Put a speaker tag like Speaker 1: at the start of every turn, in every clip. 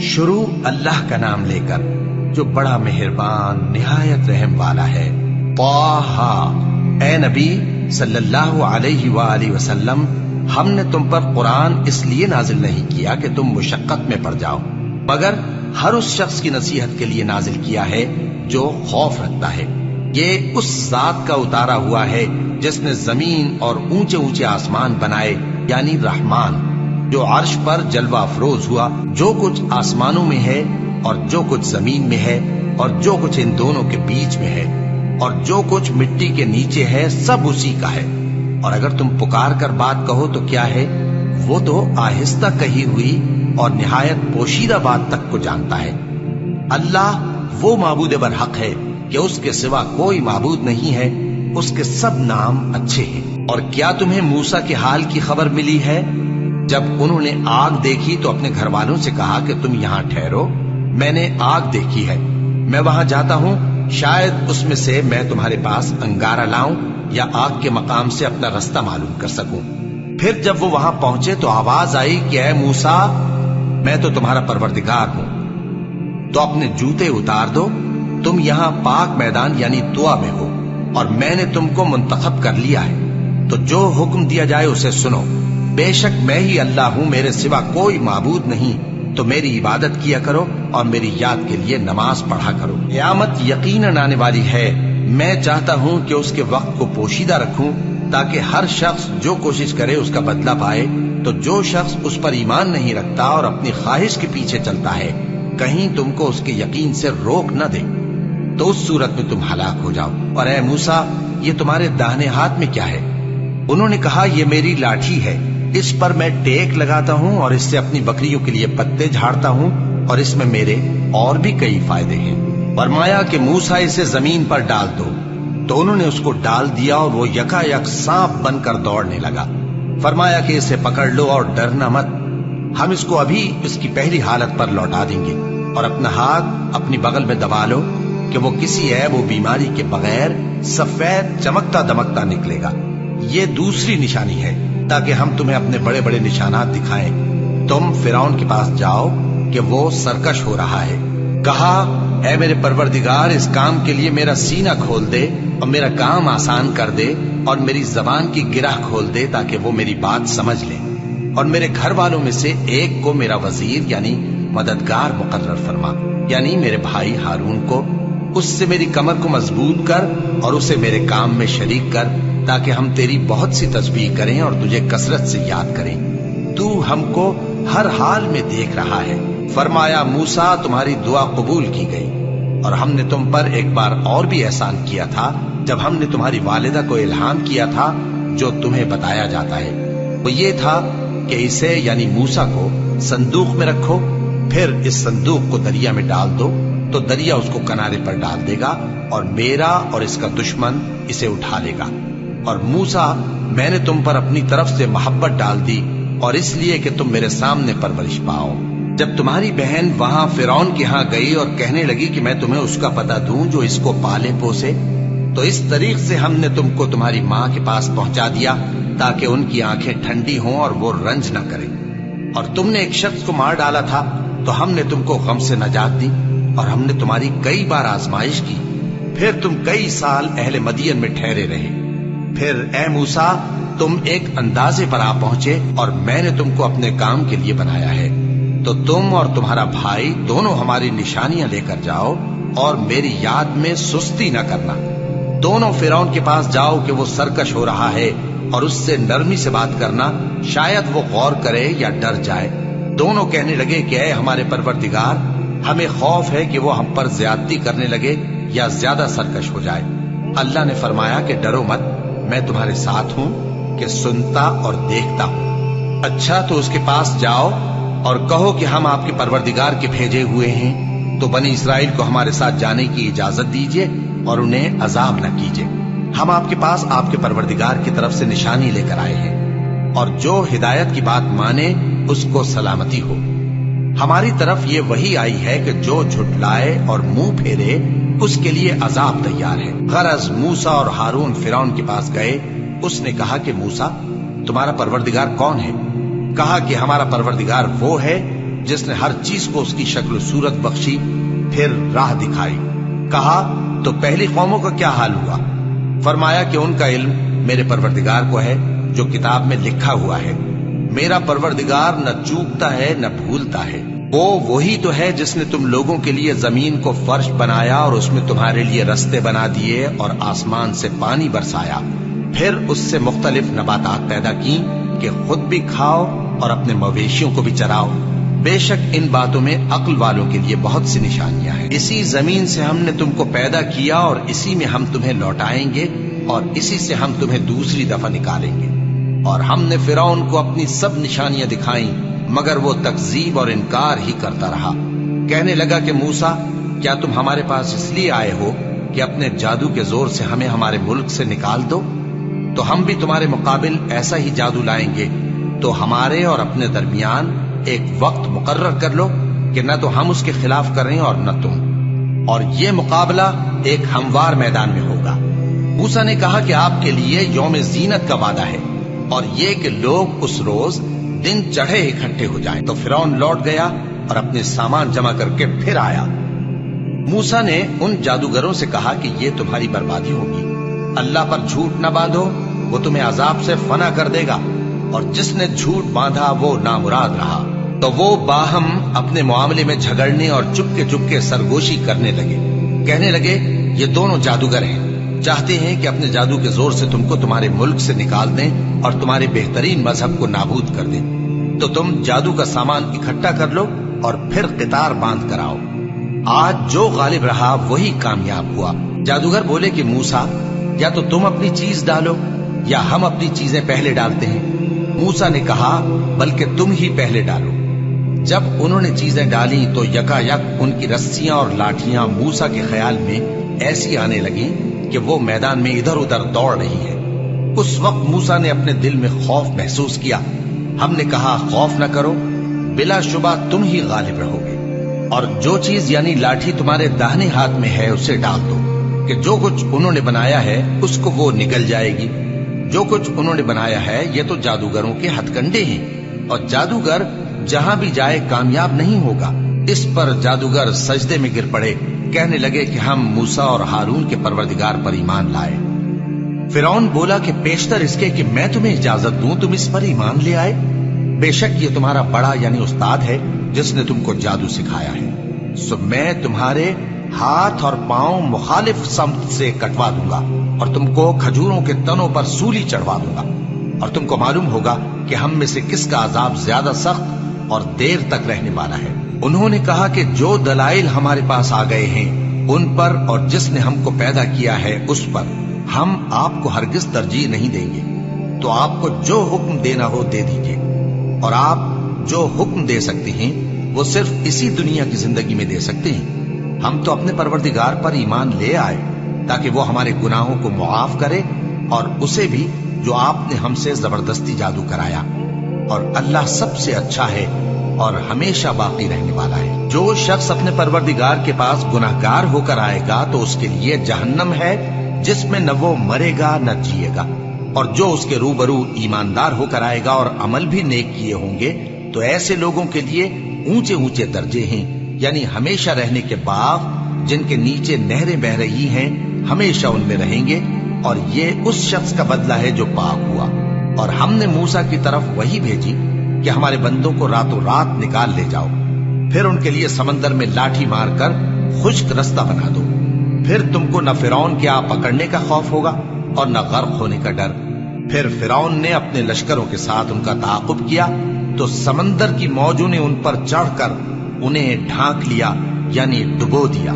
Speaker 1: شروع اللہ کا نام لے کر جو بڑا مہربان نہایت رحم والا ہے۔ طٰہٰ، اے نبی صلی اللہ علیہ وآلہ وسلم، ہم نے تم پر قرآن اس لیے نازل نہیں کیا کہ تم مشقت میں پڑ جاؤ، مگر ہر اس شخص کی نصیحت کے لیے نازل کیا ہے جو خوف رکھتا ہے۔ یہ اس ذات کا اتارا ہوا ہے جس نے زمین اور اونچے اونچے آسمان بنائے، یعنی رحمان، جو عرش پر جلوہ افروز ہوا۔ جو کچھ آسمانوں میں ہے اور جو کچھ زمین میں ہے اور جو کچھ ان دونوں کے بیچ میں ہے اور جو کچھ مٹی کے نیچے ہے، سب اسی کا ہے۔ اور اگر تم پکار کر بات کہو تو کیا ہے، وہ تو آہستہ کہی ہوئی اور نہایت پوشیدہ بات تک کو جانتا ہے۔ اللہ وہ معبود برحق ہے کہ اس کے سوا کوئی معبود نہیں ہے، اس کے سب نام اچھے ہیں۔ اور کیا تمہیں موسیٰ کے حال کی خبر ملی ہے؟ جب انہوں نے آگ دیکھی تو اپنے گھر والوں سے کہا کہ تم یہاں ٹھہرو، میں نے آگ دیکھی ہے، میں وہاں جاتا ہوں، شاید اس میں سے میں تمہارے پاس انگارہ لاؤں یا آگ کے مقام سے اپنا رستہ معلوم کر سکوں۔ پھر جب وہ وہاں پہنچے تو آواز آئی کہ اے موسیٰ، میں تو تمہارا پروردگار ہوں، تو اپنے جوتے اتار دو، تم یہاں پاک میدان یعنی طویٰ میں ہو، اور میں نے تم کو منتخب کر لیا ہے، تو جو حکم دیا جائے اسے سنو۔ بے شک میں ہی اللہ ہوں، میرے سوا کوئی معبود نہیں، تو میری عبادت کیا کرو اور میری یاد کے لیے نماز پڑھا کرو۔ قیامت یقیناً آنے والی ہے، میں چاہتا ہوں کہ اس کے وقت کو پوشیدہ رکھوں تاکہ ہر شخص جو کوشش کرے اس کا بدلہ پائے۔ تو جو شخص اس پر ایمان نہیں رکھتا اور اپنی خواہش کے پیچھے چلتا ہے، کہیں تم کو اس کے یقین سے روک نہ دے، تو اس صورت میں تم ہلاک ہو جاؤ۔ اور اے موسیٰ، یہ تمہارے داہنے ہاتھ میں کیا ہے؟ انہوں نے کہا، یہ میری لاٹھی ہے، اس پر میں ٹیک لگاتا ہوں اور اس سے اپنی بکریوں کے لیے پتے جھاڑتا ہوں، اور اس میں میرے اور بھی کئی فائدے ہیں۔ فرمایا کہ موسیٰ اسے زمین پر ڈال دو، تو انہوں نے اس کو ڈال دیا اور وہ یکا یک سانپ بن کر دوڑنے لگا۔ فرمایا کہ اسے پکڑ لو اور ڈرنا مت، ہم اس کو ابھی اس کی پہلی حالت پر لوٹا دیں گے، اور اپنا ہاتھ اپنی بغل میں دبا لو کہ وہ کسی عیب و بیماری کے بغیر سفید چمکتا دمکتا نکلے گا۔ یہ دوسری نشانی ہے تاکہ ہم تمہیں اپنے بڑے بڑے نشانات دکھائیں۔ تم فرعون کے پاس جاؤ کہ وہ سرکش ہو رہا ہے۔ کہا، اے میرے پروردگار، اس کام کے لیے میرا سینہ کھول دے اور میرا کام آسان کر دے، اور میری زبان کی گرہ کھول دے تاکہ وہ میری بات سمجھ لے، اور میرے گھر والوں میں سے ایک کو میرا وزیر یعنی مددگار مقرر فرما، یعنی میرے بھائی ہارون کو۔ اس سے میری کمر کو مضبوط کر اور اسے میرے کام میں شریک کر، تاکہ ہم تیری بہت سی تسبیح کریں اور تجھے کثرت سے یاد کریں۔ تو ہم کو ہر حال میں دیکھ رہا ہے۔ فرمایا، موسیٰ، تمہاری دعا قبول کی گئی، اور ہم نے تم پر ایک بار اور بھی احسان کیا تھا جب ہم نے تمہاری والدہ کو الہام کیا تھا جو تمہیں بتایا جاتا ہے۔ وہ یہ تھا کہ اسے یعنی موسیٰ کو صندوق میں رکھو، پھر اس صندوق کو دریا میں ڈال دو، تو دریا اس کو کنارے پر ڈال دے گا، اور میرا اور اس کا دشمن اسے اٹھا لے گا۔ اور موسیٰ، میں نے تم پر اپنی طرف سے محبت ڈال دی، اور اس لیے کہ تم میرے سامنے پرورش پاؤ۔ جب تمہاری بہن وہاں فرعون کے ہاں گئی اور کہنے لگی کہ میں تمہیں اس کا پتہ دوں جو اس کو پالے پوسے، تو اس طریق سے ہم نے تم کو تمہاری ماں کے پاس پہنچا دیا تاکہ ان کی آنکھیں ٹھنڈی ہوں اور وہ رنج نہ کریں۔ اور تم نے ایک شخص کو مار ڈالا تھا تو ہم نے تم کو غم سے نجات دی، اور ہم نے تمہاری کئی بار آزمائش کی، پھر تم کئی سال اہل مدین میں ٹھہرے رہے۔ پھر اے موسیٰ، تم ایک اندازے پر آ پہنچے، اور میں نے تم کو اپنے کام کے لیے بنایا ہے، تو تم اور تمہارا بھائی دونوں ہماری نشانیاں لے کر جاؤ، اور میری یاد میں سستی نہ کرنا۔ دونوں فرعون کے پاس جاؤ کہ وہ سرکش ہو رہا ہے، اور اس سے نرمی سے بات کرنا، شاید وہ غور کرے یا ڈر جائے۔ دونوں کہنے لگے کہ اے ہمارے پروردگار، ہمیں خوف ہے کہ وہ ہم پر زیادتی کرنے لگے یا زیادہ سرکش ہو جائے۔ اللہ نے فرمایا کہ ڈرو مت، میں تمہارے ساتھ ہوں کہ سنتا اور دیکھتا ہوں۔ اچھا، تو اس کے پاس جاؤ اور کہو کہ ہم آپ کے پروردگار کے بھیجے ہوئے ہیں، تو بنی اسرائیل کو ہمارے ساتھ جانے کی اجازت دیجیے اور انہیں عذاب نہ کیجیے۔ ہم آپ کے پاس آپ کے پروردگار کی طرف سے نشانی لے کر آئے ہیں، اور جو ہدایت کی بات مانے اس کو سلامتی ہو۔ ہماری طرف یہ وحی آئی ہے کہ جو جھٹلائے اور منہ پھیرے اس کے لیے عذاب تیار ہے۔ غرض موسیٰ اور ہارون فرعون کے پاس گئے۔ اس نے کہا کہ موسیٰ، تمہارا پروردگار کون ہے؟ کہا کہ ہمارا پروردگار وہ ہے जिसने हर चीज को उसकी शक्ल सूरत बख्शी, फिर राह दिखाई। कहा तो पहली कौमों का क्या हाल हुआ? फरमाया कि उनका इल्म मेरे परवरदिगार को है जो किताब में लिखा हुआ है। मेरा परवरदिगार न चूकता है न भूलता है। वो वही तो है जिसने तुम लोगों के लिए जमीन को फर्श बनाया और उसमें तुम्हारे लिए रस्ते बना दिए और आसमान से पानी बरसाया, फिर उससे मुख्तलिफ नबातात पैदा की कि खुद भी खाओ और अपने मवेशियों को भी चराओ। बेशक इन बातों में अक्ल वालों के लिए बहुत सी निशानियां हैं। इसी जमीन से हमने तुमको पैदा किया और इसी में हम तुम्हें लौटाएंगे और इसी से हम तुम्हें दूसरी दफा निकालेंगे। और हमने फिरौन को अपनी सब निशानियां दिखाई, मगर वो तकजीब और इनकार ही करता रहा। कहने लगा कि मूसा, क्या तुम हमारे पास इसलिए आए हो कि अपने जादू के जोर से हमें हमारे मुल्क से निकाल दो? तो हम भी तुम्हारे मुकाबिल ऐसा ही जादू लाएंगे। तो हमारे और अपने दरमियान एक वक्त मुकर्रर कर लो कि न तो हम उसके खिलाफ करें और न तुम, और ये मुकाबला एक हमवार मैदान में होगा। मूसा ने कहा कि आपके लिए यौम जीनत का वादा है और ये कि लोग उस रोज दिन चढ़े इकट्ठे हो जाएं। तो फिरौन लौट गया और अपने सामान जमा करके फिर आया। मूसा ने उन जादूगरों से कहा कि ये तुम्हारी बर्बादी होगी। अल्लाह पर झूठ न बांधो, वो तुम्हें अजाब से फना कर देगा, और जिसने झूठ बांधा वो नामुराद रहा। तो वो बाहम अपने मामले में झगड़ने और चुपके सरगोशी करने लगे। कहने लगे, ये दोनों जादूगर हैं, चाहते हैं कि अपने जादू के जोर से तुमको तुम्हारे मुल्क से निकाल दें और तुम्हारे बेहतरीन मजहब को नाबूद कर दें। तो तुम जादू का सामान इकट्ठा कर लो और फिर कितार बांध कर आओ। आज जो गालिब रहा वही कामयाब हुआ। जादूगर बोले कि मूसा, या तो तुम अपनी चीज डालो या हम अपनी चीजें पहले डालते हैं। मूसा ने कहा, बल्कि तुम ही पहले डालो। जब उन्होंने चीजें डाली तो यकायक उनकी रस्सियां और लाठियां मूसा के ख्याल में ऐसी आने लगी कि वो मैदान में इधर उधर दौड़ रही है। उस वक्त मूसा ने अपने दिल में खौफ महसूस किया। हमने कहा, खौफ न करो, बिलाशुबा तुम ही गालिब रहोगे। और जो चीज यानी लाठी तुम्हारे दाहिने हाथ में है उसे डाल दो कि जो कुछ उन्होंने बनाया है उसको वो निगल जाएगी। जो कुछ उन्होंने बनाया है ये तो जादूगरों के हथकंडे हैं, और जादूगर जहां भी जाए कामयाब नहीं होगा। इस पर जादूगर सजदे में गिर पड़े, कहने लगे कि हम मूसा और हारून के परवरदिगार पर ईमान लाए। फिरौन बोला कि पेशतर इसके कि मैं तुम्हें इजाजत दूं तुम इस पर ईमान ले आए। बेशक ये तुम्हारा बड़ा यानी उस्ताद है जिसने तुमको जादू सिखाया है। सो मैं तुम्हारे हाथ और पांव मुखालिफ समत से कटवा दूंगा और तुमको खजूरों के तनों पर सूली चढ़वा दूंगा, और तुमको मालूम होगा कि हम में से किसका अजाब ज्यादा सख्त और देर तक रहने वाला है। उन्होंने कहा कि जो दलाइल हमारे पास आ गए हैं उन पर और जिसने हमको पैदा किया है उस पर हम आपको हरगिज तरजीह नहीं देंगे। तो आपको जो हुक्म देना हो दे दीजिए, और आप जो हुक्म दे सकते हैं वो सिर्फ इसी दुनिया की जिंदगी में दे सकते हैं। हम तो अपने परवरदिगार पर ईमान ले आए ताकि वो हमारे गुनाहों को मुआफ करे, और उसे भी जो आपने हमसे जबरदस्ती जादू कराया। और अल्लाह सबसे अच्छा है और हमेशा बाकी रहने वाला है। जो शख्स अपने परवरदिगार के पास गुनाहगार होकर आएगा तो उसके लिए जहन्नम है जिसमें न वो मरेगा न जिएगा, और जो उसके रूबरू ईमानदार होकर आएगा और अमल भी नेक किए होंगे तो ऐसे लोगों के लिए ऊंचे ऊंचे दर्जे हैं, यानी हमेशा रहने के बाग जिनके नीचे नहरें बह रही हैं, हमेशा उनमें रहेंगे। और ये उस शख्स का बदला है जो पाक हुआ। और हमने मूसा की तरफ वही भेजी कि हमारे बंदों को रातों रात निकाल ले जाओ, फिर उनके लिए समंदर में लाठी मारकर खुश्क रास्ता बना दो। फिर तुमको न फिरौन के आ पकड़ने का खौफ होगा और न गर्क होने का डर। फिर फिरौन ने अपने लश्करों के साथ उनका ताकुब किया तो समंदर की मौजों ने उन पर चढ़कर उन्हें ढांक लिया, यानी डुबो दिया।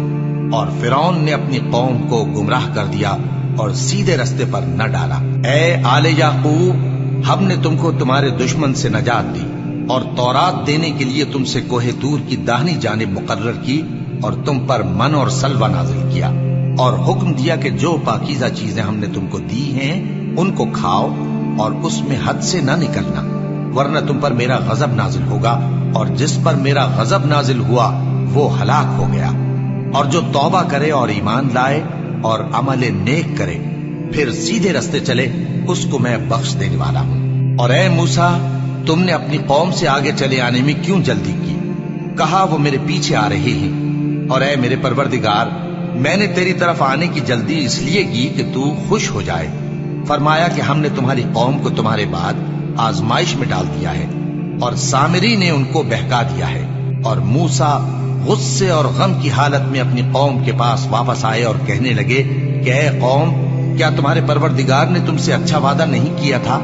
Speaker 1: और फिरौन ने अपनी कौम को गुमराह कर दिया और सीधे रास्ते पर न डाला। ए आले याकूब, हमने तुमको तुम्हारे दुश्मन से नजात दी और तौरात देने के लिए तुमसे कोहे तूर की दाहिनी जानिब मुकर्रर की, और तुम पर मन और सलवा नाजिल किया, और हुक्म दिया कि जो पाकीज़ा चीजें हमने तुमको दी हैं उनको खाओ और उसमें हद से न निकलना, वरना तुम पर मेरा गजब नाजिल होगा, और जिस पर मेरा गजब नाजिल हुआ वो हलाक हो गया। और जो तौबा करे और ईमान लाए और अमल नेक करे फिर सीधे रास्ते चले, उसको मैं बख्श देने वाला हूं। और ए मूसा, तुमने अपनी कौम से आगे चले आने में क्यों जल्दी की? कहा वो मेरे पीछे आ रहे हैं, और ऐ मेरे परवरदिगार, मैंने तेरी तरफ आने की जल्दी इसलिए की कि तू खुश हो जाए। फरमाया कि हमने तुम्हारी कौम को तुम्हारे बाद आजमाइश में डाल दिया है, और सामिरी ने उनको बहका दिया है। और मूसा गुस्से और गम की हालत में अपनी कौम के पास वापस आए और कहने लगे कि ऐ कौम, क्या तुम्हारे परवरदिगार ने तुमसे अच्छा वादा नहीं किया था?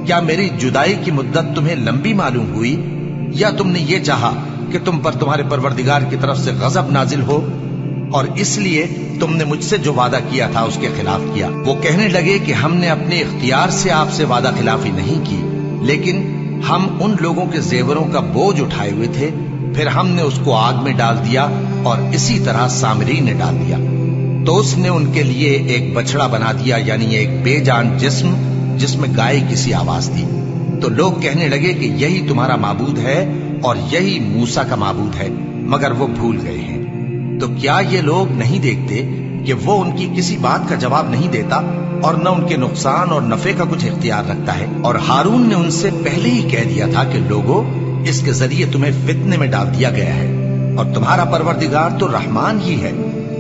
Speaker 1: क्या मेरी जुदाई की मुद्दत तुम्हें लंबी मालूम हुई, या तुमने ये चाहा कि तुम पर तुम्हारे परवरदिगार की तरफ से गजब नाजिल हो, और इसलिए तुमने मुझसे जो वादा किया था उसके खिलाफ किया? वो कहने लगे कि हमने अपने इख्तियार से आपसे वादा खिलाफी नहीं की, लेकिन हम उन लोगों के जेवरों का बोझ उठाए हुए थे, फिर हमने उसको आग में डाल दिया, और इसी तरह सामरी ने डाल दिया। तो उसने उनके लिए एक बछड़ा बना दिया, यानी एक बेजान जिस्म जिसमें गाय की सी आवाज थी। तो लोग कहने लगे कि यही तुम्हारा माबूद है और यही मूसा का माबूद है, मगर वो भूल गए हैं। तो क्या ये लोग नहीं देखते कि वो उनकी किसी बात का जवाब नहीं देता, और न उनके नुकसान और नफे का कुछ इख्तियार रखता है? और हारून ने उनसे पहले ही कह दिया था कि लोगों, इसके जरिए तुम्हें फितने में डाल दिया गया है, और तुम्हारा परवरदिगार तो रहमान ही है,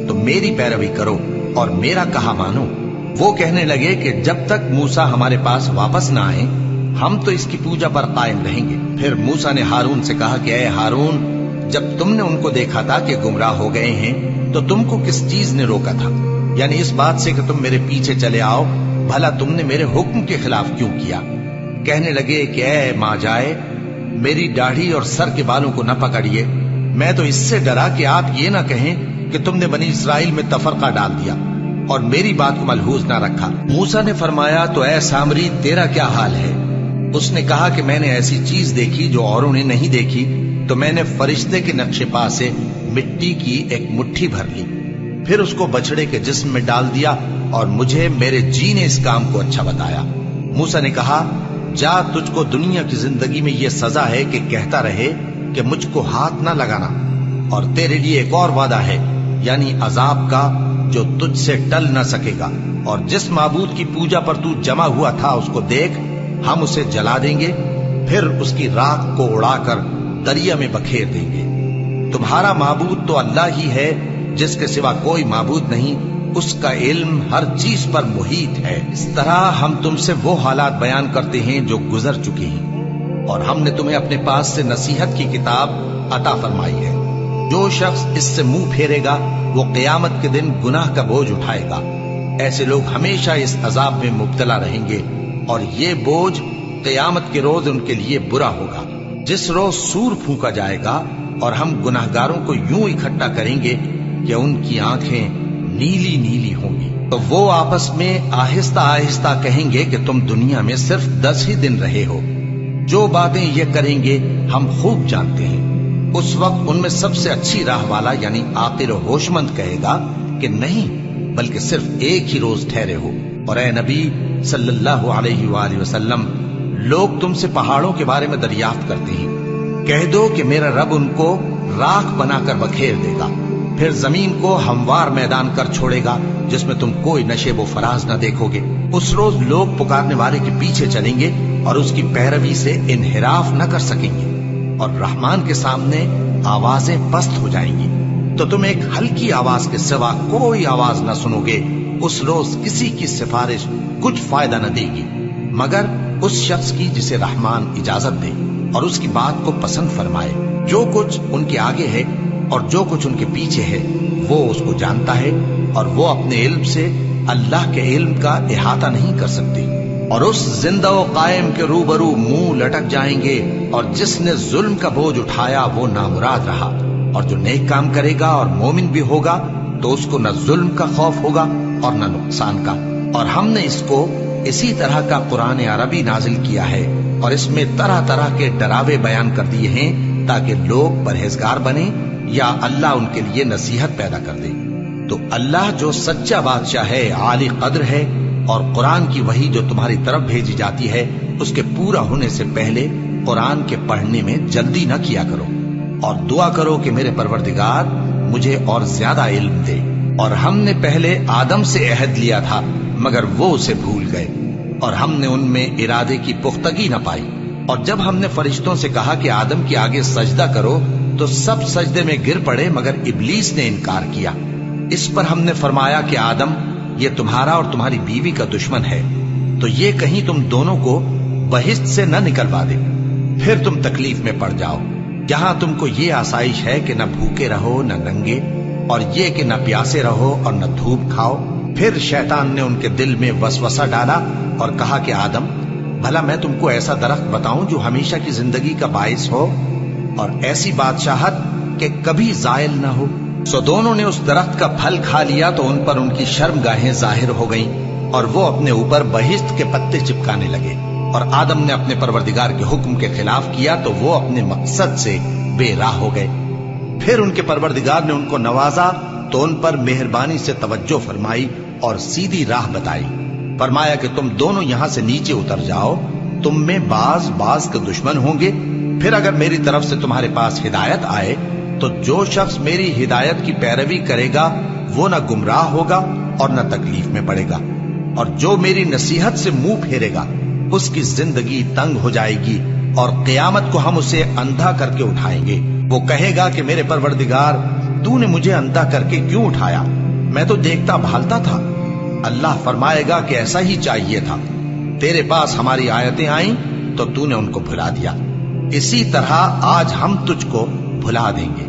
Speaker 1: तो मेरी पैरवी करो और मेरा कहा मानो। वो कहने लगे कि जब तक मूसा हमारे पास वापस ना आए, हम तो इसकी पूजा पर कायम रहेंगे। फिर मूसा ने हारून से कहा कि ऐ हारून, जब तुमने उनको देखा था कि गुमराह हो गए हैं, तो तुमको किस चीज ने रोका था? यानी इस बात से कि तुम मेरे पीछे चले आओ, भला तुमने मेरे हुक्म के खिलाफ क्यों किया? कहने लगे कि ऐ माँ जाए, मेरी दाढ़ी और सर के बालों को न पकड़िए, मैं तो इससे डरा कि आप ये ना कहें कि तुमने बनी इसराइल में तफरका डाल दिया और मेरी बात को मलहूज ना रखा। मूसा ने फरमाया, तो ऐ सामरी, तेरा क्या हाल है? उसने कहा कि मैंने ऐसी चीज देखी जो औरों ने नहीं देखी, तो मैंने फरिश्ते के नक्शे पा से मिट्टी की एक मुट्ठी भर ली, फिर उसको बछड़े के जिस्म में डाल दिया, और मुझे मेरे जी ने इस काम को अच्छा बताया। मूसा ने कहा, जा, तुझको दुनिया की जिंदगी में यह सजा है कि कहता रहे कि मुझको हाथ ना लगाना, और तेरे लिए एक और वादा है, यानी अजाब का, जो तुझसे टल ना सकेगा। और जिस माबूद की पूजा पर तू जमा हुआ था उसको देख, हम उसे जला देंगे, फिर उसकी राख को उड़ाकर दरिया में बखेर देंगे। तुम्हारा माबूद तो अल्लाह ही है, जिसके सिवा कोई माबूद नहीं, उसका इल्म हर चीज पर मुहीत है। इस तरह हम तुमसे वो हालात बयान करते हैं जो गुजर चुके हैं, और हमने तुम्हें अपने पास से नसीहत की किताब अता फरमाई है। जो शख्स इससे मुंह फेरेगा वो क़यामत के दिन गुनाह का बोझ उठाएगा। ऐसे लोग हमेशा इस अजाब में मुब्तला रहेंगे, और ये बोझ क़यामत के रोज उनके लिए बुरा होगा, जिस रोज सूर फूंका जाएगा, और हम गुनाहगारों को यूं इकट्ठा करेंगे कि उनकी आंखें नीली नीली होंगी। तो वो आपस में आहिस्ता आहिस्ता कहेंगे कि तुम दुनिया में सिर्फ 10 ही दिन रहे हो, जो बातें ये करेंगे हम खूब जानते हैं। उस वक्त उनमें सबसे अच्छी राह वाला यानी आकिल और होशमंद कहेगा कि नहीं, बल्कि सिर्फ एक ही रोज ठहरे हो। और ऐ नबी सल्लल्लाहु अलैहि वसल्लम, लोग तुमसे पहाड़ों के बारे में दरियाफ्त करते हैं, कह दो कि मेरा रब उनको राख बनाकर बखेर देगा, फिर जमीन को हमवार मैदान कर छोड़ेगा, जिसमें तुम कोई नशेबो फराज न देखोगे। उस रोज लोग पुकारने वाले के पीछे चलेंगे और उसकी पैरवी से इनहिराफ न कर सकेंगे, और रहमान के सामने आवाजें पस्त हो जाएंगी, तो तुम एक हल्की आवाज के सिवा कोई आवाज न सुनोगे। उस रोज किसी की सिफारिश कुछ फायदा न देगी, मगर उस शख्स की जिसे रहमान इजाजत दे और उसकी बात को पसंद फरमाए। जो कुछ उनके आगे है और जो कुछ उनके पीछे है वो उसको जानता है, और वो अपने इल्म से अल्लाह के इल्म का इहाता नहीं कर सकते। और उस जिंदा व कायम के रूबरू मुंह लटक जाएंगे, और जिसने जुल्म का बोझ उठाया वो नामुराद रहा। और जो नेक काम करेगा और मोमिन भी होगा तो उसको न जुल्म का खौफ होगा और न नुकसान का। और हमने इसको इसी तरह का कुरान अरबी नाजिल किया है, और इसमें तरह तरह के डरावे बयान कर दिए हैं, ताकि लोग परहेजगार बने या अल्लाह उनके लिए नसीहत पैदा कर दे। तो अल्लाह जो सच्चा बादशाह है, आली कद्र है, और कुरान की वही जो तुम्हारी तरफ भेजी जाती है उसके पूरा होने से पहले कुरान के पढ़ने में जल्दी न किया करो, और दुआ करो कि मेरे परवरदिगार मुझे और ज्यादा इल्म दे। और हमने पहले आदम से अहद लिया था, मगर वो उसे भूल गए, और हमने उनमें इरादे की पुख्तगी न पाई। और जब हमने फरिश्तों से कहा कि आदम के आगे सजदा करो, تو سب سجدے میں گر پڑے مگر ابلیس نے انکار کیا۔ اس پر ہم نے فرمایا کہ آدم، یہ تمہارا اور تمہاری بیوی کا دشمن ہے، تو یہ کہیں تم دونوں کو بہشت سے نہ نکلوا دے، پھر تم تکلیف میں پڑ جاؤ۔ یہاں تم کو یہ آسائش ہے کہ نہ بھوکے رہو نہ ننگے، اور یہ کہ نہ پیاسے رہو اور نہ دھوپ کھاؤ۔ پھر شیطان نے ان کے دل میں وسوسہ ڈالا اور کہا کہ آدم، بھلا میں تم کو ایسا درخت بتاؤں جو ہمیشہ کی زندگی کا باعث ہو اور ایسی بادشاہت کہ کبھی زائل نہ ہو؟ سو دونوں نے اس درخت کا پھل کھا لیا تو ان پر ان کی شرم گاہیں ظاہر ہو گئیں اور وہ اپنے اوپر بہشت کے پتے چپکانے لگے۔ اور آدم نے اپنے پروردگار کے حکم کے خلاف کیا تو وہ اپنے مقصد سے بے راہ ہو گئے۔ پھر ان کے پروردگار نے ان کو نوازا تو ان پر مہربانی سے توجہ فرمائی اور سیدھی راہ بتائی۔ فرمایا کہ تم دونوں یہاں سے نیچے اتر جاؤ، تم میں بعض کے دشمن ہوں گے، پھر اگر میری طرف سے تمہارے پاس ہدایت آئے تو جو شخص میری ہدایت کی پیروی کرے گا وہ نہ گمراہ ہوگا اور نہ تکلیف میں پڑے گا، اور جو میری نصیحت سے منہ پھیرے گا اس کی زندگی تنگ ہو جائے گی، اور قیامت کو ہم اسے اندھا کر کے اٹھائیں گے۔ وہ کہے گا کہ میرے پروردگار، تو نے مجھے اندھا کر کے کیوں اٹھایا؟ میں تو دیکھتا بھالتا تھا۔ اللہ فرمائے گا کہ ایسا ہی چاہیے تھا، تیرے پاس ہماری آیتیں آئیں تو تو نے ان کو بھلا دیا، اسی طرح آج ہم تجھ کو بھلا دیں گے۔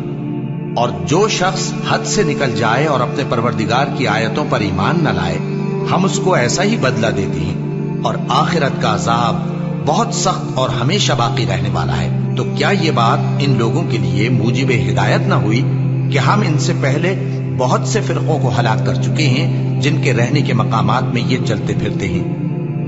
Speaker 1: اور جو شخص حد سے نکل جائے اور اپنے پروردگار کی آیتوں پر ایمان نہ لائے، ہم اس کو ایسا ہی بدلہ دیتے ہیں، اور آخرت کا عذاب بہت سخت اور ہمیشہ باقی رہنے والا ہے۔ تو کیا یہ بات ان لوگوں کے لیے موجب ہدایت نہ ہوئی کہ ہم ان سے پہلے بہت سے فرقوں کو ہلاک کر چکے ہیں جن کے رہنے کے مقامات میں یہ چلتے پھرتے ہیں؟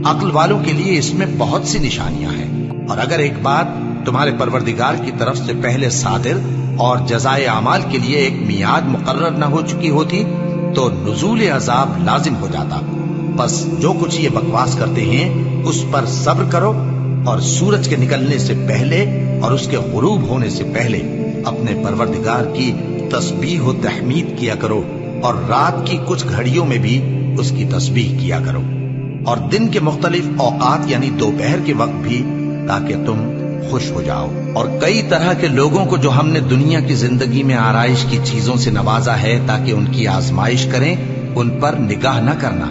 Speaker 1: عقل والوں کے لیے اس میں بہت سی نشانیاں ہیں۔ اور اگر ایک بات تمہارے پروردگار کی طرف سے پہلے صادر اور جزائے اعمال کے لیے ایک میعاد مقرر نہ ہو چکی ہوتی تو نزول عذاب لازم ہو جاتا۔ بس جو کچھ یہ بکواس کرتے ہیں اس پر صبر کرو، اور سورج کے نکلنے سے پہلے اور اس کے غروب ہونے سے پہلے اپنے پروردگار کی تسبیح و تحمید کیا کرو، اور رات کی کچھ گھڑیوں میں بھی اس کی تسبیح کیا کرو، اور دن کے مختلف اوقات یعنی دوپہر کے وقت بھی، تاکہ تم خوش ہو جاؤ۔ اور کئی طرح کے لوگوں کو جو ہم نے دنیا کی زندگی میں آرائش کی چیزوں سے نوازا ہے تاکہ ان کی آزمائش کریں، ان پر نگاہ نہ کرنا،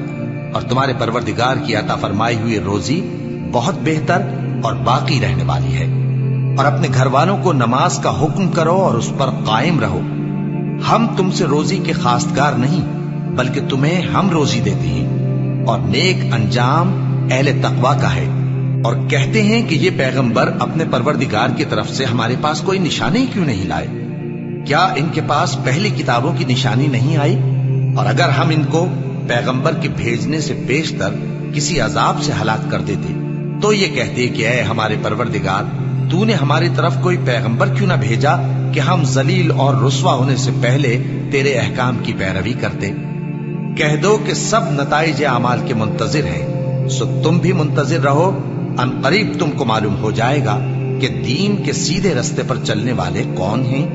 Speaker 1: اور تمہارے پروردگار کی عطا فرمائی ہوئی روزی بہت بہتر اور باقی رہنے والی ہے۔ اور اپنے گھر والوں کو نماز کا حکم کرو اور اس پر قائم رہو۔ ہم تم سے روزی کے خواستگار نہیں، بلکہ تمہیں ہم روزی دیتے ہیں، اور نیک انجام اہل تقوی کا ہے۔ اور کہتے ہیں کہ یہ پیغمبر اپنے پروردگار کی طرف سے ہمارے پاس کوئی نشانی کیوں نہیں لائے؟ کیا ان کے پاس پہلی کتابوں کی نشانی نہیں آئی؟ اور اگر ہم ان کو پیغمبر کے بھیجنے سے پیشتر کسی عذاب سے ہلاک کر دیتے تو یہ کہتے کہ اے ہمارے پروردگار، تو نے ہماری طرف کوئی پیغمبر کیوں نہ بھیجا کہ ہم ذلیل اور رسوا ہونے سے پہلے تیرے احکام کی پیروی کرتے۔ کہہ دو کہ سب نتائج اعمال کے منتظر ہیں، سو تم بھی منتظر رہو، ان قریب تم کو معلوم ہو جائے گا کہ دین کے سیدھے رستے پر چلنے والے کون ہیں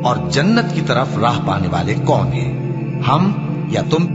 Speaker 1: اور جنت کی طرف راہ پانے والے کون ہیں، ہم یا تم۔